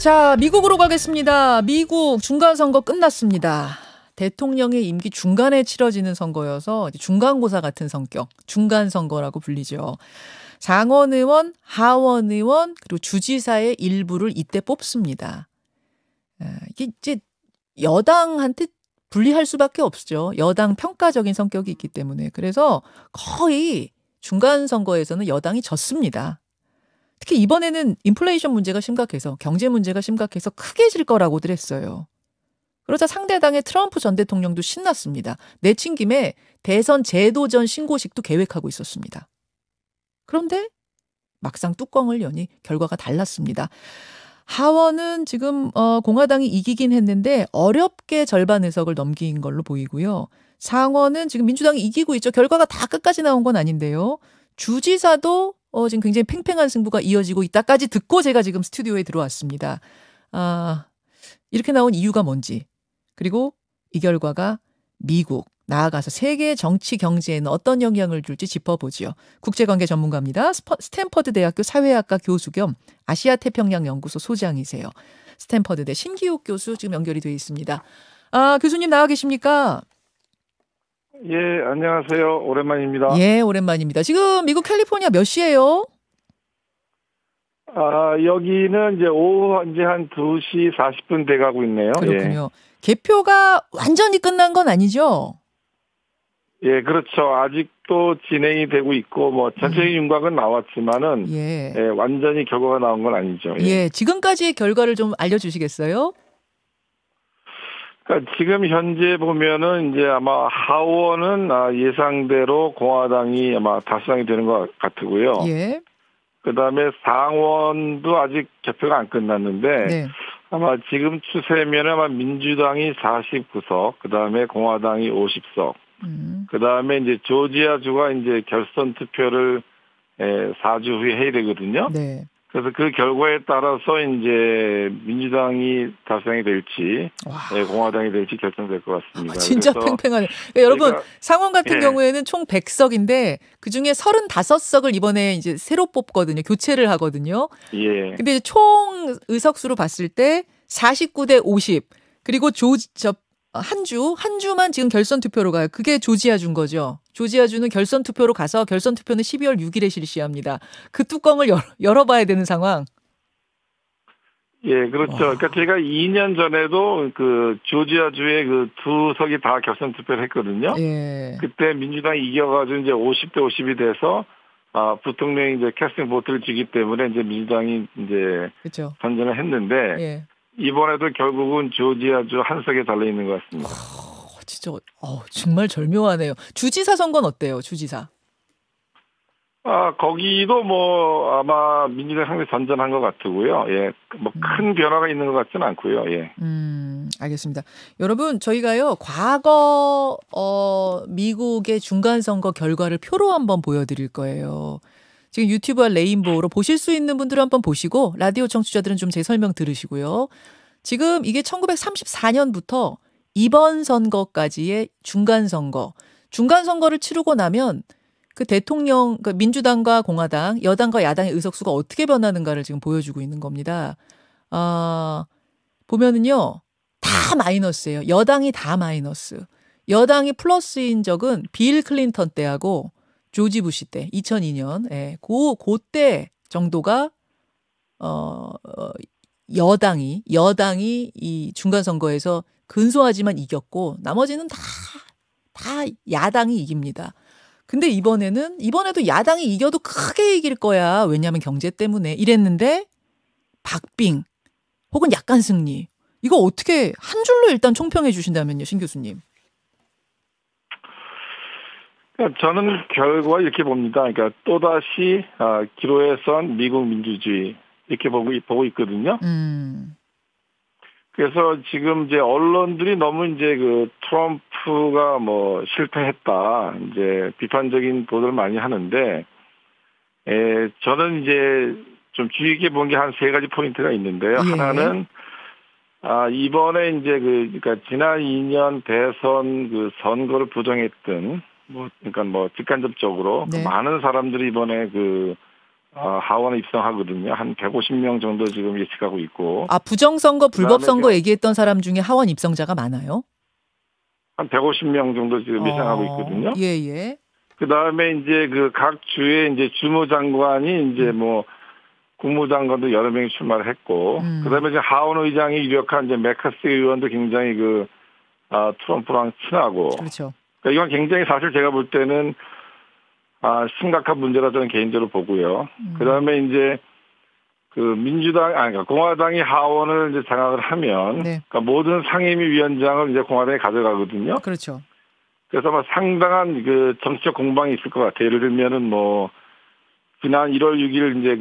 자, 미국으로 가겠습니다. 미국 중간선거 끝났습니다. 대통령의 임기 중간에 치러지는 선거여서 중간고사 같은 성격, 중간선거라고 불리죠. 상원의원, 하원의원, 그리고 주지사의 일부를 이때 뽑습니다. 이게 이제 여당한테 불리할 수밖에 없죠. 여당 평가적인 성격이 있기 때문에. 그래서 거의 중간선거에서는 여당이 졌습니다. 특히 이번에는 인플레이션 문제가 심각해서 경제 문제가 심각해서 크게 질 거라고들 했어요. 그러자 상대당의 트럼프 전 대통령도 신났습니다. 내친 김에 대선 재도전 신고식도 계획하고 있었습니다. 그런데 막상 뚜껑을 여니 결과가 달랐습니다. 하원은 지금 공화당이 이기긴 했는데 어렵게 절반 의석을 넘긴 걸로 보이고요. 상원은 지금 민주당이 이기고 있죠. 결과가 다 끝까지 나온 건 아닌데요. 주지사도 지금 굉장히 팽팽한 승부가 이어지고 있다까지 듣고 제가 지금 스튜디오에 들어왔습니다. 이렇게 나온 이유가 뭔지, 그리고 이 결과가 미국, 나아가서 세계 정치 경제에는 어떤 영향을 줄지 짚어보지요. 국제관계 전문가입니다. 스탠퍼드 대학교 사회학과 교수 겸 아시아 태평양 연구소 소장이세요. 스탠퍼드대 신기욱 교수 지금 연결이 되어 있습니다. 교수님 나와 계십니까? 예, 안녕하세요. 오랜만입니다. 예, 오랜만입니다. 지금 미국 캘리포니아 몇 시예요? 여기는 이제 오후 이제 한 2시 40분 돼 가고 있네요. 그렇군요. 예. 개표가 완전히 끝난 건 아니죠? 예, 그렇죠. 아직도 진행이 되고 있고, 뭐, 전체적인 윤곽은 나왔지만은, 예, 완전히 결과가 나온 건 아니죠. 예, 지금까지의 결과를 좀 알려주시겠어요? 그러니까 지금 현재 보면은 이제 아마 하원은 예상대로 공화당이 아마 다수당이 되는 것 같고요. 예. 그 다음에 상원도 아직 개표가 안 끝났는데, 네. 아마 지금 추세면 아마 민주당이 49석, 그 다음에 공화당이 50석, 그 다음에 이제 조지아주가 이제 결선 투표를 4주 후에 해야 되거든요. 네. 그래서 그 결과에 따라서 이제 민주당이 다수당이 될지, 공화당이 될지 결정될 것 같습니다. 진짜 팽팽하네. 그러니까 여러분, 상원 같은 경우에는 총 100석인데 그 중에 35석을 이번에 이제 새로 뽑거든요. 교체를 하거든요. 예. 근데 총 의석수로 봤을 때 49대 50. 그리고 한 주만 지금 결선 투표로 가요. 그게 조지아주인 거죠. 조지아주는 결선 투표로 가서 결선 투표는 12월 6일에 실시합니다. 그 뚜껑을 열어봐야 되는 상황. 예, 그렇죠. 그러니까 제가 2년 전에도 그 조지아주의 그 두 석이 다 결선 투표를 했거든요. 예. 그때 민주당이 이겨가지고 이제 50대 50이 돼서 부통령이 이제 캐스팅 보트를 쥐기 때문에 이제 민주당이 이제 그렇죠. 선전을 했는데. 예. 이번에도 결국은 조지아주 한 석에 달려 있는 것 같습니다. 진짜 정말 절묘하네요. 주지사 선거는 어때요? 주지사? 거기도 뭐 아마 민주당 상당히 선전한 것 같고요. 예, 뭐 큰 변화가 있는 것 같지는 않고요. 예. 알겠습니다. 여러분 저희가요 과거 미국의 중간 선거 결과를 표로 한번 보여드릴 거예요. 지금 유튜브와 레인보우로 보실 수 있는 분들은 한번 보시고 라디오 청취자들은 좀 제 설명 들으시고요. 지금 이게 1934년부터 이번 선거까지의 중간선거를 치르고 나면 그 대통령, 그러니까 민주당과 공화당, 여당과 야당의 의석수가 어떻게 변하는가를 지금 보여주고 있는 겁니다. 보면은요, 다 마이너스예요. 여당이 다 마이너스. 여당이 플러스인 적은 빌 클린턴 때하고 조지 부시 때 2002년 그때 정도가 여당이 이 중간 선거에서 근소하지만 이겼고 나머지는 다 야당이 이깁니다. 근데 이번에도 야당이 이겨도 크게 이길 거야. 왜냐하면 경제 때문에 이랬는데 박빙 혹은 약간 승리. 이거 어떻게 한 줄로 일단 총평해 주신다면요, 신 교수님. 저는 결과 이렇게 봅니다. 그러니까 또다시 기로에 선 미국 민주주의 이렇게 보고 있거든요. 그래서 지금 이제 언론들이 너무 이제 그 트럼프가 뭐 실패했다 이제 비판적인 보도를 많이 하는데, 저는 이제 좀 주의 깊게 본 게 한 3가지 포인트가 있는데요. 예. 하나는 이번에 이제 그러니까 지난 2년 대선 그 선거를 부정했던 그러니까 직간접적으로 많은 사람들이 이번에 하원에 입성하거든요. 한 150명 정도 지금 예측하고 있고. 부정선거, 불법선거 얘기했던 사람 중에 하원 입성자가 많아요? 한 150명 정도 지금 예상하고 있거든요. 예. 그 다음에 이제 각 주의 이제 주무장관이 이제 뭐 국무장관도 여러 명이 출마를 했고, 그 다음에 이제 하원 의장이 유력한 이제 메카시 의원도 굉장히 트럼프랑 친하고. 그렇죠. 그러니까 이건 굉장히 사실 제가 볼 때는 심각한 문제라 저는 개인적으로 보고요. 그 다음에 이제 그러니까 공화당이 하원을 이제 장악을 하면, 네. 그러니까 모든 상임위원장을 이제 공화당이 가져가거든요. 그렇죠. 그래서 상당한 정치적 공방이 있을 것 같아요. 예를 들면은 지난 1월 6일 이제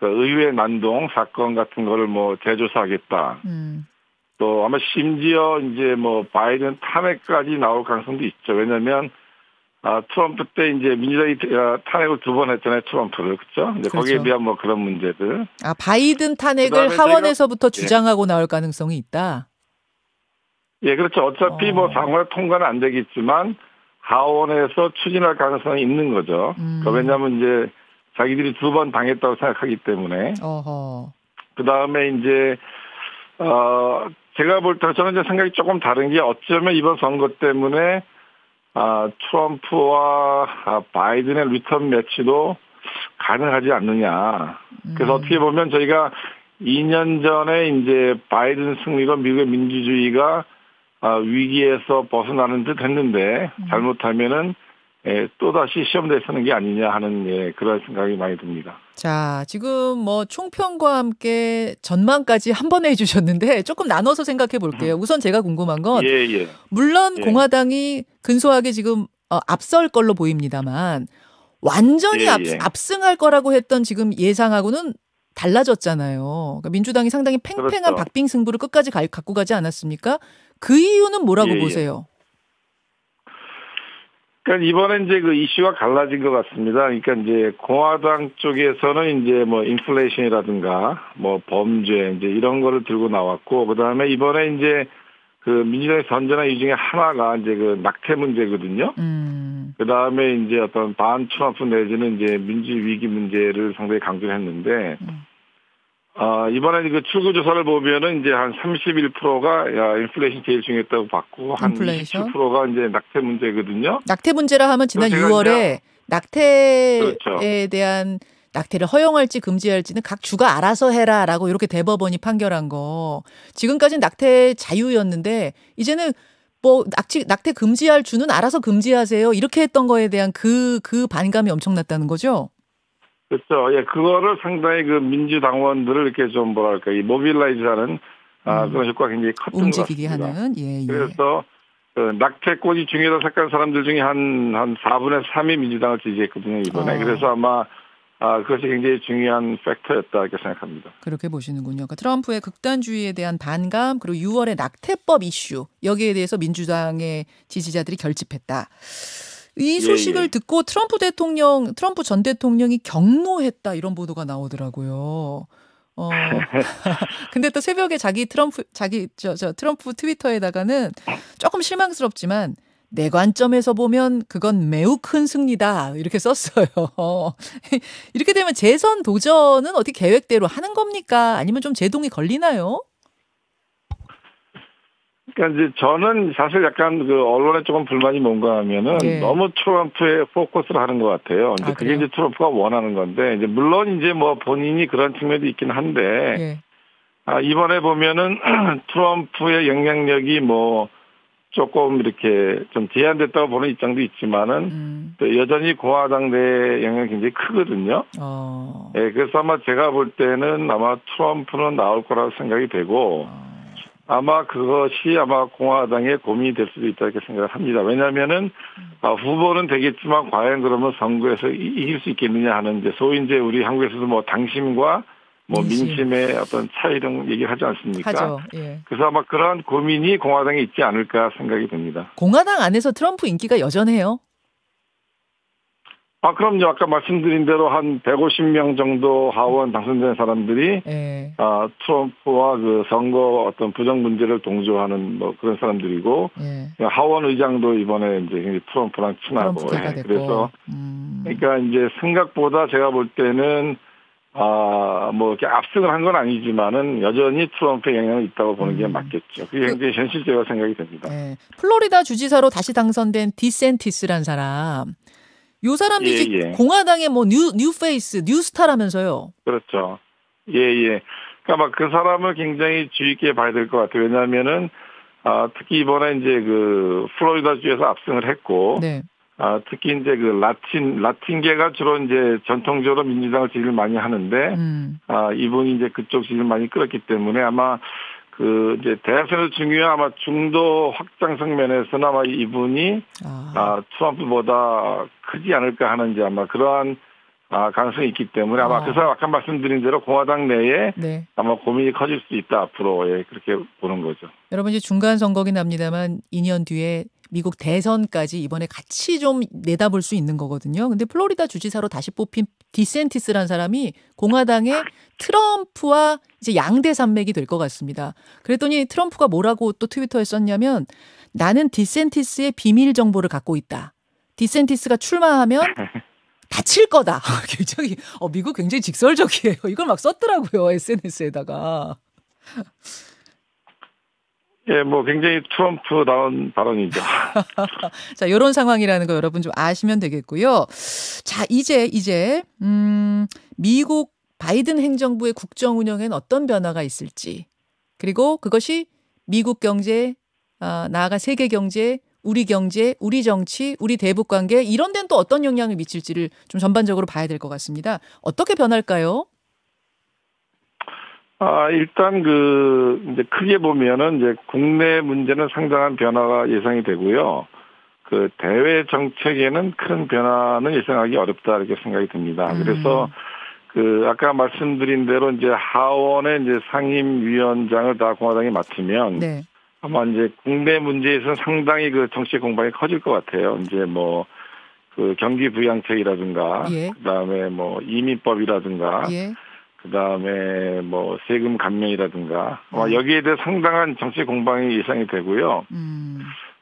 의회 난동 사건 같은 거를 재조사하겠다. 또 아마 심지어 이제 바이든 탄핵까지 나올 가능성도 있죠. 왜냐면 트럼프 때 이제 민주당이 탄핵을 2번 했잖아요. 트럼프를. 그렇죠? 이제 그렇죠. 거기에 대한 그런 문제들. 바이든 탄핵을 하원에서부터 주장하고 나올 가능성이 있다. 예, 그렇죠. 어차피 상원에 통과는 안 되겠지만 하원에서 추진할 가능성이 있는 거죠. 그러니까 왜냐하면 이제 자기들이 2번 당했다고 생각하기 때문에. 그 다음에 이제 제가 볼 때 저는 이제 생각이 조금 다른 게 어쩌면 이번 선거 때문에 트럼프와 바이든의 리턴 매치도 가능하지 않느냐. 그래서 어떻게 보면 저희가 2년 전에 이제 바이든 승리로 미국의 민주주의가 위기에서 벗어나는 듯 했는데 잘못하면은 또다시 시험대에 서는 게 아니냐 하는 그런 생각이 많이 듭니다. 자, 지금 총평과 함께 전망까지 한 번에 해주셨는데 조금 나눠서 생각해 볼게요. 우선 제가 궁금한 건 물론 공화당이 근소하게 지금 앞설 걸로 보입니다만 완전히 압승할 거라고 했던 지금 예상하고는 달라졌잖아요. 그러니까 민주당이 상당히 팽팽한 그렇죠. 박빙 승부를 끝까지 갖고 가지 않았습니까? 그 이유는 뭐라고 보세요? 그러니까 이번에 이제 이슈가 갈라진 것 같습니다. 그러니까 이제 공화당 쪽에서는 이제 인플레이션이라든가 범죄 이제 이런 거를 들고 나왔고, 그 다음에 이번에 이제 민주당의 선전한 이유 중에 하나가 이제 낙태 문제거든요. 그 다음에 이제 어떤 반 트럼프 내지는 이제 민주 위기 문제를 상당히 강조를 했는데, 이번에 출구 조사를 보면은 이제 한 31%가 인플레이션 제일 중요했다고 봤고, 한 27%가 이제 낙태 문제거든요. 낙태 문제라 하면 지난 6월에 낙태에 그렇죠. 대한 낙태를 허용할지 금지할지는 각 주가 알아서 해라라고 이렇게 대법원이 판결한 거. 지금까지는 낙태 자유였는데 이제는 낙태 금지할 주는 알아서 금지하세요. 이렇게 했던 거에 대한 그 반감이 엄청났다는 거죠. 그렇죠. 예, 그거를 상당히 민주당원들을 이렇게 좀 이 모빌라이즈하는 그런 효과가 굉장히 컸던 것 같습니다. 움직이게 하는. 예. 그래서 낙태권이 중요하다고 생각하는 사람들 중에 한 4분의 3이 민주당을 지지했거든요, 이번에. 그래서 아마 그것이 굉장히 중요한 팩터였다 이렇게 생각합니다. 그렇게 보시는군요. 그러니까 트럼프의 극단주의에 대한 반감 그리고 6월의 낙태법 이슈 여기에 대해서 민주당의 지지자들이 결집했다. 이 소식을 듣고 트럼프 전 대통령이 경로했다 이런 보도가 나오더라고요. 근데 또 새벽에 트럼프 트위터에다가는 조금 실망스럽지만 내 관점에서 보면 그건 매우 큰 승리다 이렇게 썼어요. 이렇게 되면 재선 도전은 어떻게 계획대로 하는 겁니까? 아니면 좀 제동이 걸리나요? 그러니까 이제 저는 사실 약간 언론에 조금 불만이 뭔가 하면은 너무 트럼프에 포커스를 하는 것 같아요. 이제 그게 이제 트럼프가 원하는 건데 이제 물론 이제 본인이 그런 측면도 있긴 한데 이번에 보면은 트럼프의 영향력이 조금 이렇게 좀 제한됐다고 보는 입장도 있지만은 여전히 공화당 내 영향이 굉장히 크거든요. 그래서 아마 제가 볼 때는 아마 트럼프는 나올 거라고 생각이 되고. 아마 그것이 공화당의 고민이 될 수도 있다 이렇게 생각을 합니다. 왜냐하면은 후보는 되겠지만 과연 그러면 선거에서 이길 수 있겠느냐 하는 이제 소위 이제 우리 한국에서도 당심과 민심의 어떤 차이를 얘기하지 않습니까? 하죠. 예. 그래서 아마 그러한 고민이 공화당에 있지 않을까 생각이 듭니다. 공화당 안에서 트럼프 인기가 여전해요? 그럼요. 아까 말씀드린 대로 한 150명 정도 하원 당선된 사람들이, 예. 트럼프와 그 선거 어떤 부정 문제를 동조하는 뭐 그런 사람들이고, 예. 하원 의장도 이번에 이제 트럼프랑 친하고, 트럼프가 그래서, 그러니까 이제 생각보다 제가 볼 때는, 뭐 이렇게 압승을 한 건 아니지만은 여전히 트럼프의 영향이 있다고 보는 게 맞겠죠. 그게 굉장히 현실적이라고 생각이 됩니다. 예. 플로리다 주지사로 다시 당선된 디샌티스란 사람. 요 사람도 이제 공화당의 뭐 뉴페이스, 뉴스타라면서요. 그렇죠. 그러니까 막 그 사람을 굉장히 주의 있게 봐야 될 것 같아요. 왜냐하면은 특히 이번에 이제 그 플로리다 주에서 압승을 했고, 네. 특히 이제 그 라틴계가 주로 이제 전통적으로 민주당을 지지를 많이 하는데, 이분이 이제 그쪽 지지를 많이 끌었기 때문에 아마 그 이제 대선에서 중요한 아마 중도 확장성 면에서는 아마 이분이 트럼프보다 크지 않을까 하는 이제 아마 그러한 가능성이 있기 때문에 아마 그 사람 아까 말씀드린 대로 공화당 내에 네. 아마 고민이 커질 수 있다 앞으로 그렇게 보는 거죠. 여러분 이제 중간 선거긴 합니다만 2년 뒤에 미국 대선까지 이번에 같이 좀 내다볼 수 있는 거거든요. 근데 플로리다 주지사로 다시 뽑힌 디샌티스라는 사람이 공화당의 트럼프와 이제 양대 산맥이 될 것 같습니다. 그랬더니 트럼프가 뭐라고 또 트위터에 썼냐면 나는 디샌티스의 비밀 정보를 갖고 있다. 디샌티스가 출마하면 다칠 거다. 굉장히 미국 굉장히 직설적이에요. 이걸 막 썼더라고요. SNS에다가. 뭐 굉장히 트럼프다운 발언이죠. 자, 이런 상황이라는 거 여러분 좀 아시면 되겠고요. 자, 이제 미국 바이든 행정부의 국정 운영에는 어떤 변화가 있을지, 그리고 그것이 미국 경제, 나아가 세계 경제, 우리 경제, 우리 정치, 우리 대북 관계 이런 데는 또 어떤 영향을 미칠지를 좀 전반적으로 봐야 될 것 같습니다. 어떻게 변할까요? 일단 이제 크게 보면은 이제 국내 문제는 상당한 변화가 예상이 되고요. 그 대외 정책에는 큰 변화는 예상하기 어렵다 이렇게 생각이 듭니다. 그래서 아까 말씀드린 대로 이제 하원의 이제 상임위원장을 다 공화당이 맡으면 네. 아마 이제 국내 문제에서는 상당히 그 정치 공방이 커질 것 같아요. 이제 뭐 그 경기 부양책이라든가, 그다음에 뭐 이민법이라든가. 그다음에 뭐 세금 감면이라든가 여기에 대해 상당한 정치 공방이 예상이 되고요.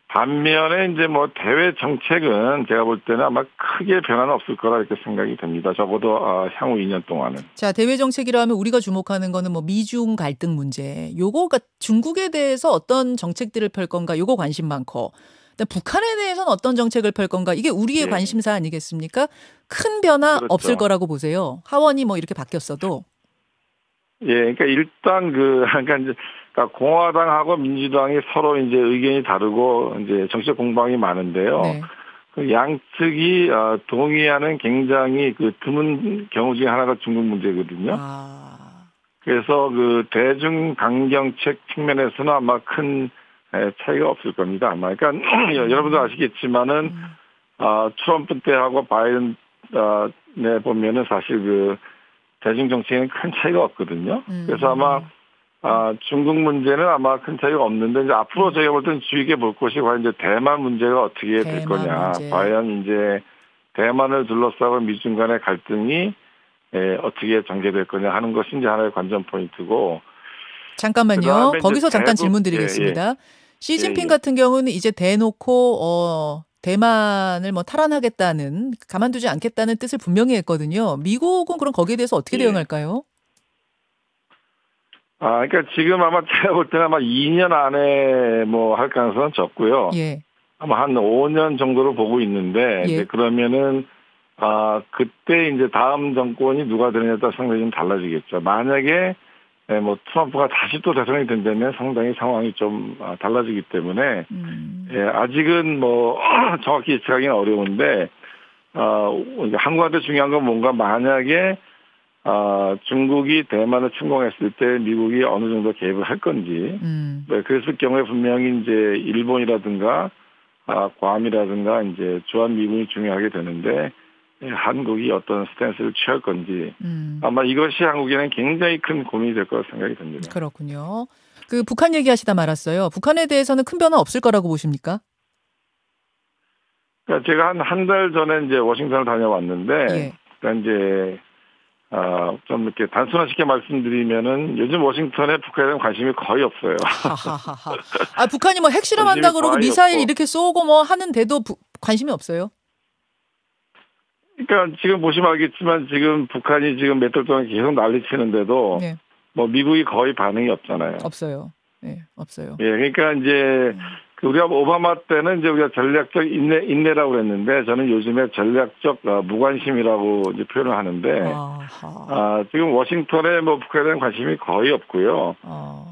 반면에 이제 뭐 대외 정책은 제가 볼 때는 아마 크게 변화는 없을 거라 이렇게 생각이 됩니다. 적어도 향후 2년 동안은. 자, 대외 정책이라 하면 우리가 주목하는 거는 뭐 미중 갈등 문제. 요거가 중국에 대해서 어떤 정책들을 펼 건가 요거 관심 많고. 북한에 대해서는 어떤 정책을 펼 건가 이게 우리의 관심사 아니겠습니까? 큰 변화 없을 거라고 보세요. 하원이 뭐 이렇게 바뀌었어도. 그러니까 일단 그러니까 공화당하고 민주당이 서로 이제 의견이 다르고 이제 정책 공방이 많은데요. 그 양측이 동의하는 굉장히 그 드문 경우 중에 하나가 중국 문제거든요. 그래서 그 대중 강경책 측면에서는 아마 큰 차이가 없을 겁니다. 아마 그러니까 여러분도 아시겠지만은 트럼프 때하고 바이든 네 보면은 사실 그 대중 정책에는 큰 차이가 없거든요. 그래서 아마 중국 문제는 아마 큰 차이가 없는데 이제 앞으로 저희가 볼 때는 주의 깊게 볼 것이 과연 이제 대만 문제가 어떻게 될 거냐. 과연 이제 대만을 둘러싸고 미중 간의 갈등이 어떻게 전개될 거냐 하는 것이 이제 하나의 관전 포인트고. 잠깐만요. 거기서 잠깐 질문 드리겠습니다. 시진핑 같은 경우는 이제 대놓고 대만을 뭐 탈환하겠다는, 가만두지 않겠다는 뜻을 분명히 했거든요. 미국은 그럼 거기에 대해서 어떻게 대응할까요? 그러니까 지금 아마 제가 볼 때는 아마 2년 안에 뭐 할 가능성은 적고요. 아마 한 5년 정도로 보고 있는데 이제 그러면은 그때 이제 다음 정권이 누가 되느냐에 따라 상당히 좀 달라지겠죠. 만약에 뭐 트럼프가 다시 또 대통령이 된다면 상당히 상황이 좀 달라지기 때문에 아직은 뭐 정확히 예측하기는 어려운데 한국한테 중요한 건 뭔가 만약에 중국이 대만을 침공했을 때 미국이 어느 정도 개입을 할 건지 그랬을 경우에 분명히 이제 일본이라든가 괌이라든가 이제 주한미군이 중요하게 되는데 한국이 어떤 스탠스를 취할 건지 아마 이것이 한국에는 굉장히 큰 고민이 될 거라 생각이 듭니다. 그렇군요. 그 북한 얘기하시다 말았어요. 북한에 대해서는 큰 변화 없을 거라고 보십니까? 그러니까 제가 한 달 전에 이제 워싱턴을 다녀왔는데, 예. 그러니까 이제 좀 이렇게 단순화시켜 말씀드리면은 요즘 워싱턴에 북한에 대한 관심이 거의 없어요. 북한이 뭐 핵실험한다 그러고 미사일 없고. 이렇게 쏘고 뭐 하는데도 관심이 없어요? 그러니까 지금 보시면 알겠지만 지금 북한이 지금 몇 달 동안 계속 난리치는데도 네. 뭐 미국이 거의 반응이 없잖아요. 없어요. 네, 없어요. 예, 그러니까 이제 우리가 오바마 때는 이제 우리가 전략적 인내라고 그랬는데 저는 요즘에 전략적 무관심이라고 이제 표현을 하는데 지금 워싱턴에 뭐 북한에 대한 관심이 거의 없고요.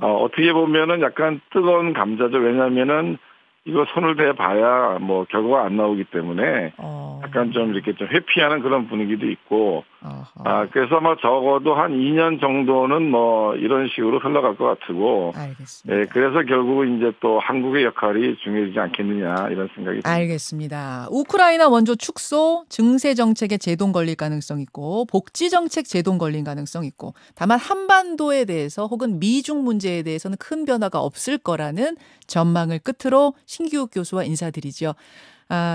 어떻게 보면은 약간 뜨거운 감자죠. 왜냐하면은 이거 손을 대봐야 뭐 결과가 안 나오기 때문에 약간 좀 이렇게 좀 회피하는 그런 분위기도 있고 그래서 뭐 적어도 한 2년 정도는 뭐 이런 식으로 흘러갈 것 같고 알겠습니다. 예, 그래서 결국은 이제 또 한국의 역할이 중요하지 않겠느냐 이런 생각이 듭니다. 알겠습니다. 우크라이나 원조 축소, 증세 정책에 제동 걸릴 가능성 있고 복지 정책 제동 걸린 가능성 있고 다만 한반도에 대해서 혹은 미중 문제에 대해서는 큰 변화가 없을 거라는 전망을 끝으로 신기욱 교수와 인사드리죠.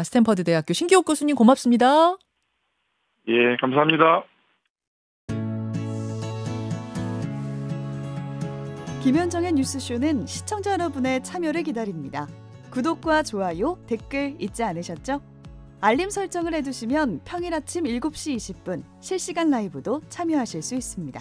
스탠퍼드 대학교 신기욱 교수님 고맙습니다. 예, 감사합니다. 김현정의 뉴스쇼는 시청자 여러분의 참여를 기다립니다. 구독과 좋아요, 댓글 잊지 않으셨죠? 알림 설정을 해두시면 평일 아침 7시 20분 실시간 라이브도 참여하실 수 있습니다.